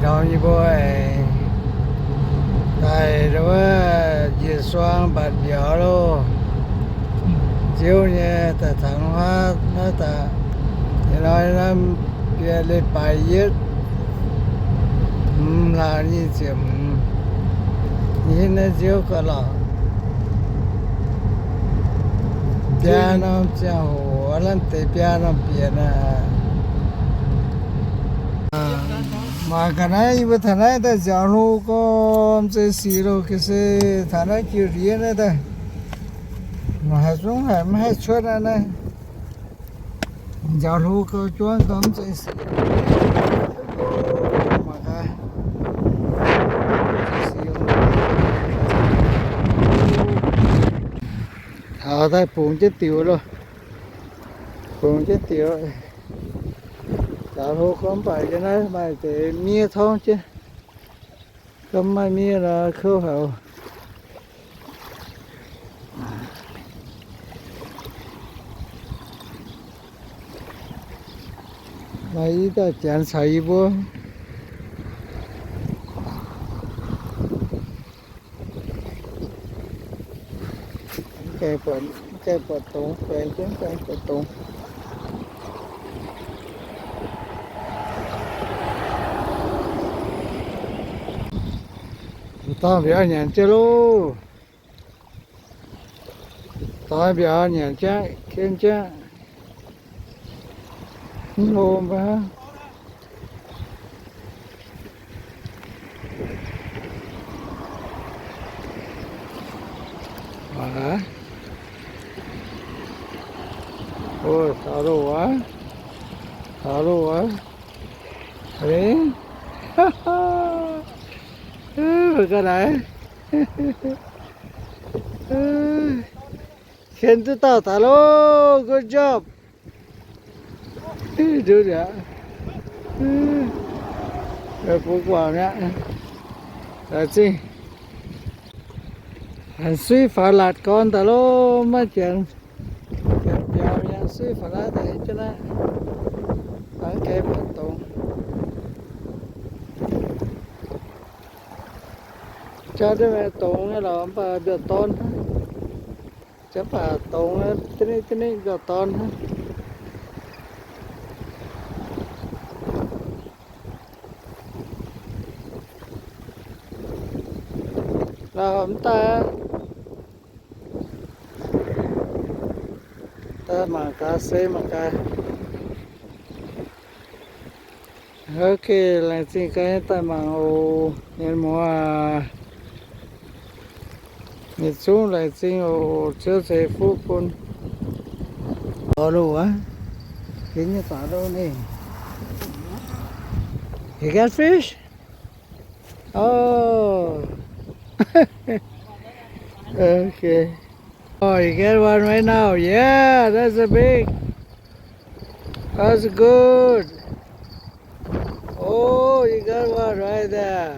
Đâu như bố tại đó dì xoan bạch vợ luôn chiếu nha ta thằng hoa nó ta thì nói nó kia lên bài viết là như chuyện như nó chiếu có lọ cha nó cha hồ lắm tế cha nó biển mà cái này với thằng này ta giáo lu có chơi xì rồi cái gì thằng này kiểu riêng này ta mà hai chúng hai chuột này giáo lu có chuột có chơi xì mà cái thảo tay bùng chết tiêu rồi bùng chết tiêu rồi giáo lu không phải cái này bài để mía thôi chứ không mai mía là khâu hậu mày ta chán sấy bố cái bột tùng cái bột tùng tao biểu nhận chưa luôn tao biểu nhận chắc khen chắc hôm ba hả ôi sao đâu quá đấy cái này khen tụi tao thả lô good job được đấy rồi cuối cùng nhá là gì anh suy phá lạt con thả lô mà chuyện giàu nhà suy phá lạt đấy cho nó bán cái vận động cho đến tông là ông bà được tôn chắc bà tông thế này được tôn là ông ta mà cá xe mà cá ok là chỉ cái ta mà ô nên mua nhiệt xuống lại xin ô chưa thể phút con đồ á cái như tao đâu nè you got fish oh okay oh you get one right now yeah that's a big that's good oh you got one right there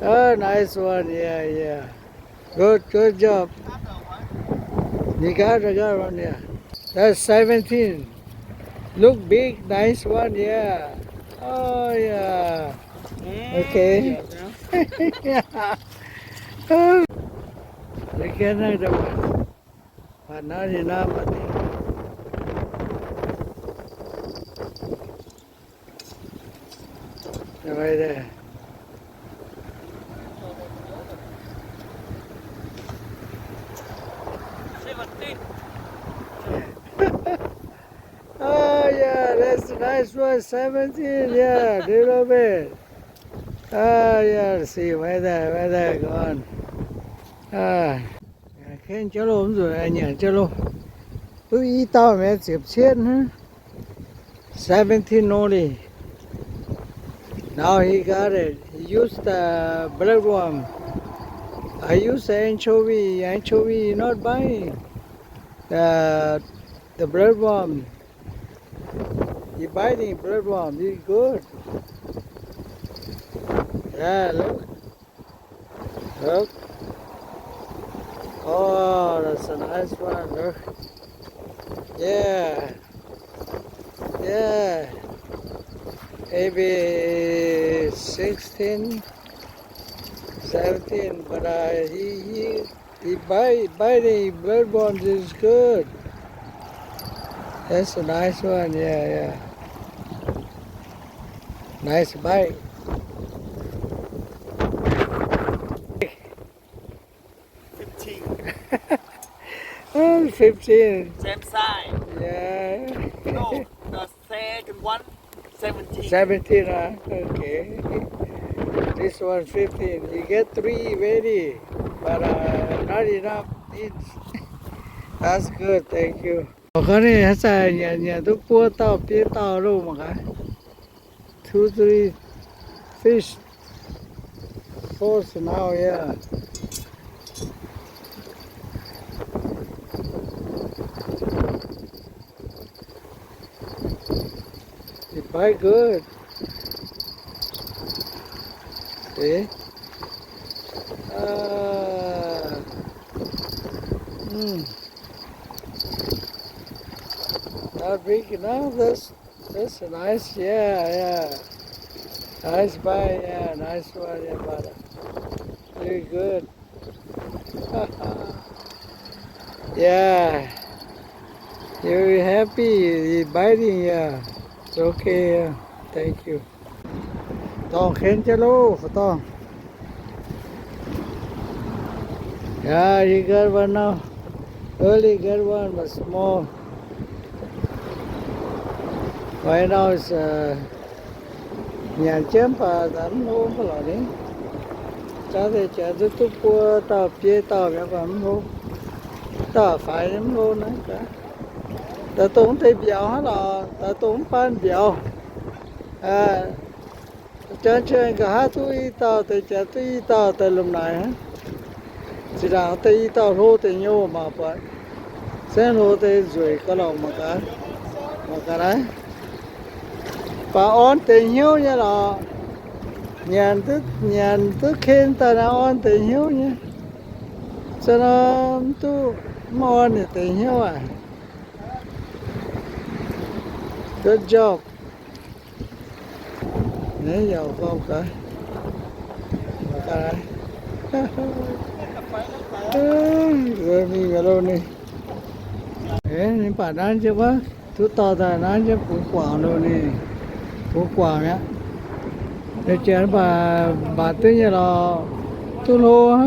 oh nice one yeah good job you got one yeah that's 17 look big nice one yeah oh yeah okay cái này đâu mà nó thì nó mà thì rồi đây oh yeah that's a nice one 17 yeah little bit oh yeah see right there con khen cho luôn rồi anh nhận cho luôn ý tao mẹ chụp chết hả 17 only now he got it he used the bloodworm I use anchovy not buying the bloodworm he biting bloodworm he good yeah look oh that's a nice one look yeah maybe 16, 17, but he biting bird bones is good. That's a nice one, yeah. Nice bite. 15. 15. Same size. Yeah. No, the second one, 17. 17, huh? Okay. This one 15. You get 3 ready, but not enough each. That's good, thank you. Có này sai nhà tôi cua tàu phía tàu đâu mà cái 2, 3 fish. Force now, yeah. It bite good. See? Not big enough. That's a nice, yeah. Nice bite, yeah, nice one, yeah, brother. Very good. Yeah. You're happy, you're biting, yeah. It's okay, yeah. Thank you. Tong khen cho lô, Tong. Yeah, you got one now. Early got one, but small. Right now it's nhà chém và đánh luôn cái loại đấy. Cháu thì chả tôi cua tàu phía tàu mẹ còn luôn. Tàu phải lắm luôn đấy cả. Tao tốn thấy biểu hết rồi, tao tốn pan biểu. Trên cả hai tôi tàu thì chả tôi tàu từ lúc này hả? Chỉ là tôi tàu lô thì nhiều mà phải. Sen lô thì rồi cái lòng mà cái đấy. Và ổn tình hiếu như là nhàn tức khen ta là ổn tình hiếu nhé. Cho nó tu mà ổn thì tình hiếu à. Good job. Nãy giờ không cả. Mà cái đấy. Rồi mình vào đâu này. Ê, nên bà đang chứ bác. Tú tỏ ta đang chứ phủ quả đâu này. Phủ quả nhá. Để chén bà tự nhiên là tu lô hả?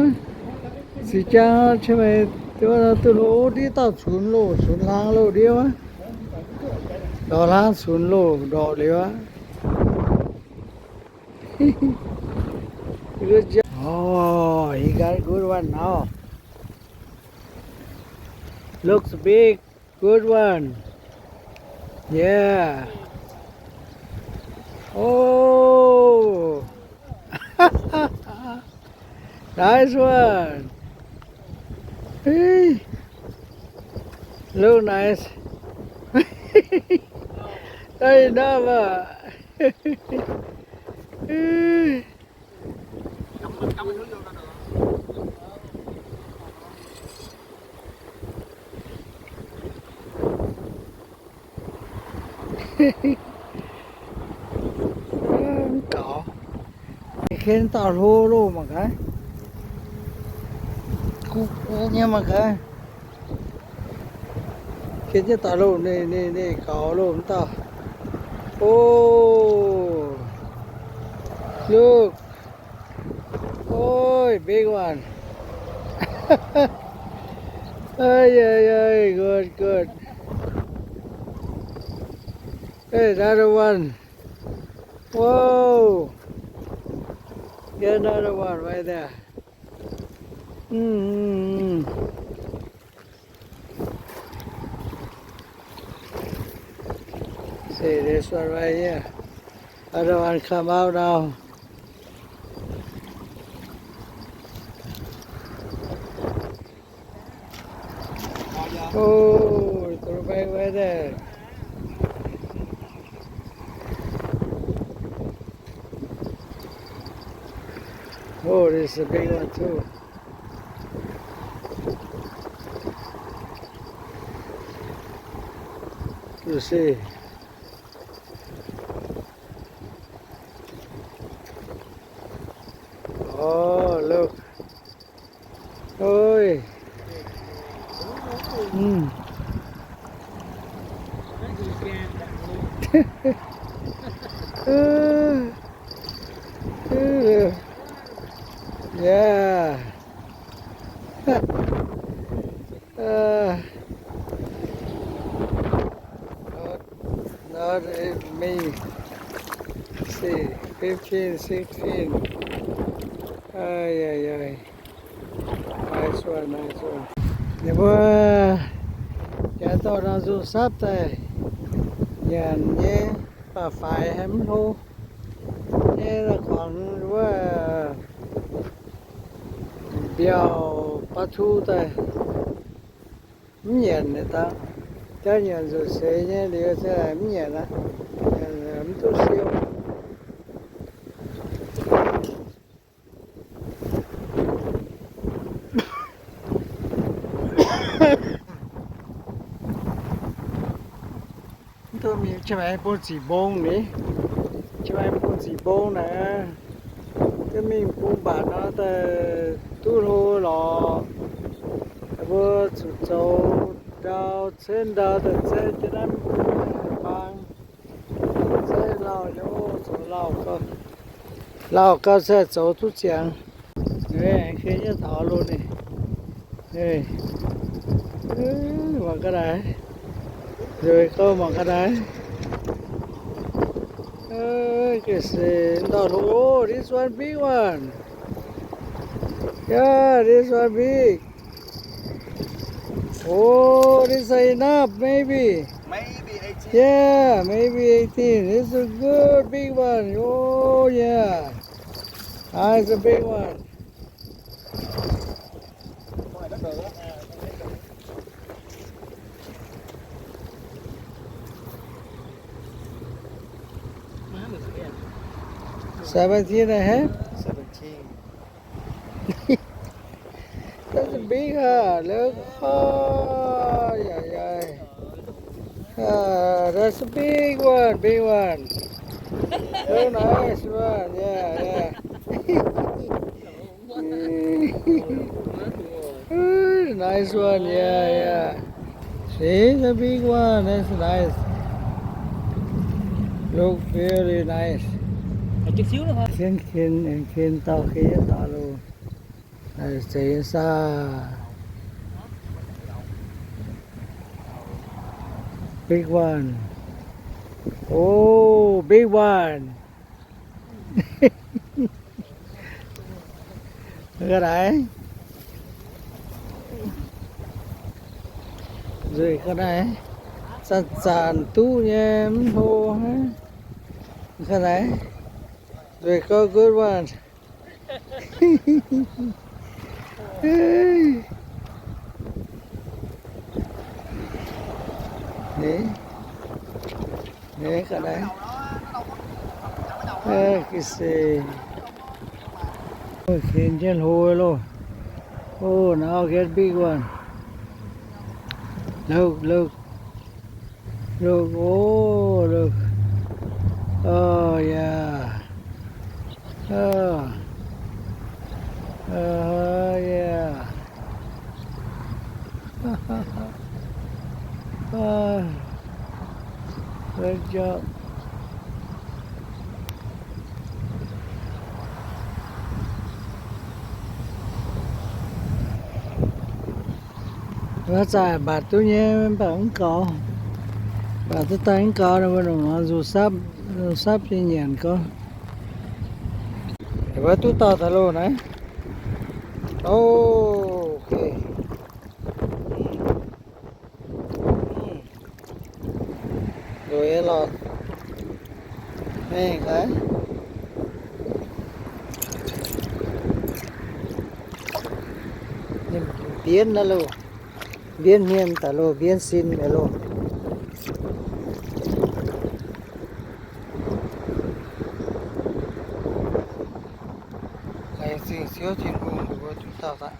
Chỉ cha chứ mày tu lô đi tao xuống lang lô đi á. Đó là xuống lô đỏ đi á. Good job. Oh, he got a good one now. Looks big. Good one. Yeah. Oh. Nice one. Hey. Look nice. Hey, Nava. Cỏ khen tao hô luôn mà cái nhưng mà cái khen cho tao luôn nè cỏ luôn tao. Oh, look. Oh, big one. Ay, good. Hey, another one. Whoa. Get another one right there. See this one right here. Other one come out now. Oh, throw back right there. Oh, this is a big one too. You see. Yeah. uh, not me. See, 15, 16. Ay, ay, ay. Nice one, nice one. Nhưng mà cái tao đang du sắp đây. Nhàn nhé, và phải hém hô. Nhé là khoảng biểu bắt thu đây. Nhàn này ta. Cho nhàn rồi sẽ nhé, điều sẽ là nhàn á. Nhàn là tu siêu. Tôi mình cho mày bố chỉ bông đấy, cho mày bố chỉ bông nè, cái mình bông bản nó từ tu lô lò, bữa chủ châu đào trên đào từ trên cho nên bằng trên lao nhô chỗ lao cơ sẽ chỗ tu chẳng, đây anh khi nhớ thọ luôn này, đây, bằng cái này, rồi câu bằng cái này. Que say, no, oh, this one big one. Yeah, this one big. Oh, this is enough, maybe. Maybe 18. Yeah, maybe 18. This is a good big one. Oh, yeah. That's a big one. Ngoài đất được á. 17 and a half? 17. That's a big one. Look. Oh, yeah, yeah. That's a big one, big one. Oh, nice one. Yeah, yeah. Nice one. Yeah, yeah. See, the big one. That's nice. Look really nice. Chút xíu nữa thôi. Khiến tao khí tao luôn. Này sẽ xa. Big one. Oh, big one. Cái đấy. Rồi cái này. Sẵn sàng tu nha. Hô ha. Cái này. Rồi có good one. Đấy cái đấy. Cái gì? Khiến chân hôi luôn. Oh, now get big one. Look, look. Look, oh, look. Oh, yeah. Oh. Yeah. Good job. Nó dài bà tôi nhé bà không có bà tôi tay không có đâu mà dù sắp thì nhàn có bà tôi tao thật luôn đấy. Ok. Rồi em lọt này cái biến nó luôn biến miên ta luôn biến xin mẹ luôn cái gì xíu trên vùng của chúng ta vậy.